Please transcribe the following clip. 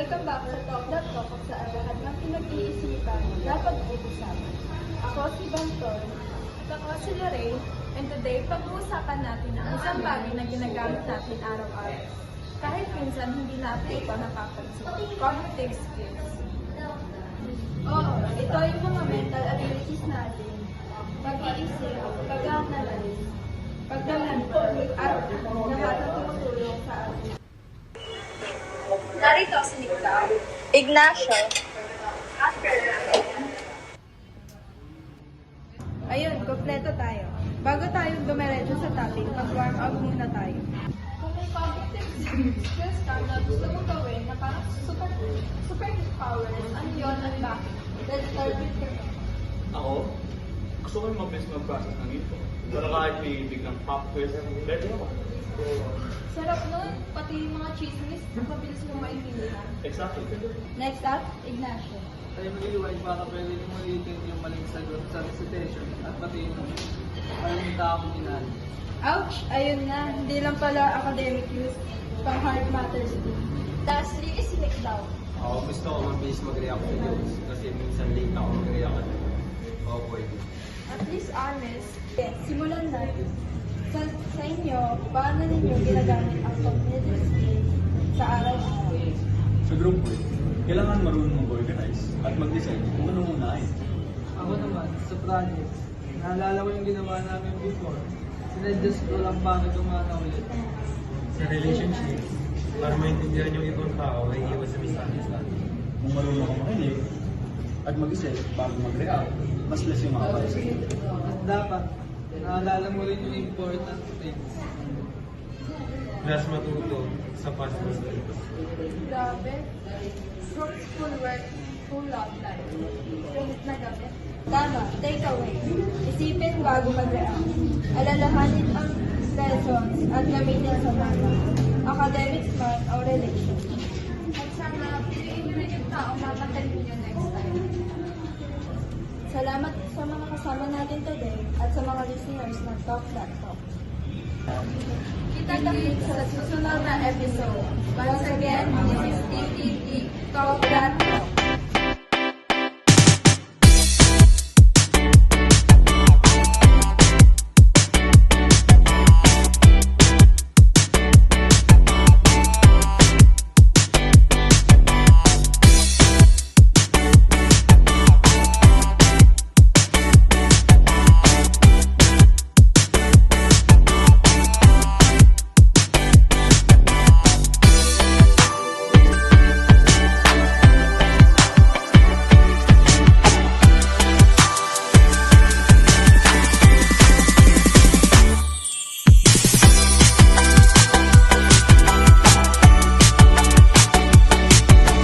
Welcome back sa Talk kung saan lahat ng pinag-iisipan dapat uusapan. Ako si Banton. At ako si Lorraine, and today pag-uusapan natin ang isang bagay na ginagamit natin araw-araw. Kahit minsan hindi natin ito napapansin, cognitive skills. Oo, ito yung mga mental abilities natin. Pag-iisip, pag-analyze, pag-remember, at lahat ng tumutulong sa atin. Narito si Nicole. Ignacio. Ayun, kompleto tayo. Bago tayo dumiretso sa topic, mag-warm up muna tayo. Kung may cognitive skills ka na gusto mong gawin na parang super powers, ano yun at bakit? Let's start with the Ako, gusto ko yung mabilis mag-process ng info. Pero kahit may biglang pop quiz, ready ako. Sarap nun, pati yung mga chismis, mabilis mo maintindihan. Exactly. Next up, Ignacio. Tayo mag-iway para pwede nyo ulitin yung maling sagot sa recitation at pati yung maling taong ginali. Ouch! Ayun nga, hindi lang pala academic use, pang hard matters din. Lastly is Nicole. Ako gusto ko mabilis mag-react sa jokes kasi minsan late ako mag-react at awkward. At least honest. Yes, simulan natin. Sa inyo, paano ninyo ginagamit ang cognitive skills sa araw-araw? Sa group work, kailangan marunong mag-organize at mag-decide kung anong unahin. Ako naman, sa project, naalala ko yung ginawa namin before. Sinadjust ko lang bakit umana ulit. Sa relationship, para maintindihan yung ibang tao ay iwas sa misunderstanding. Kung marunong ako makinig at mag-isip bago mag-react, mas less yung mga para sa'yo. At dapat, naalala mo rin yung important things. Plus matuto sa past mistakes. Grabe. Group schoolwork, full love life. Pinit na gabi. Tama, take away. Isipin bago mag-react. Alalahanin ang lessons at gamitin sa tama. Academics man o relationship. At sana, piliin nyo rin yung taong matatalin nyo next time. Salamat sa mga kasama natin today at sa mga listeners ng Talk That Talk. Kita-kits sa susunod na episode. Once again, this is TTT Talk That Talk.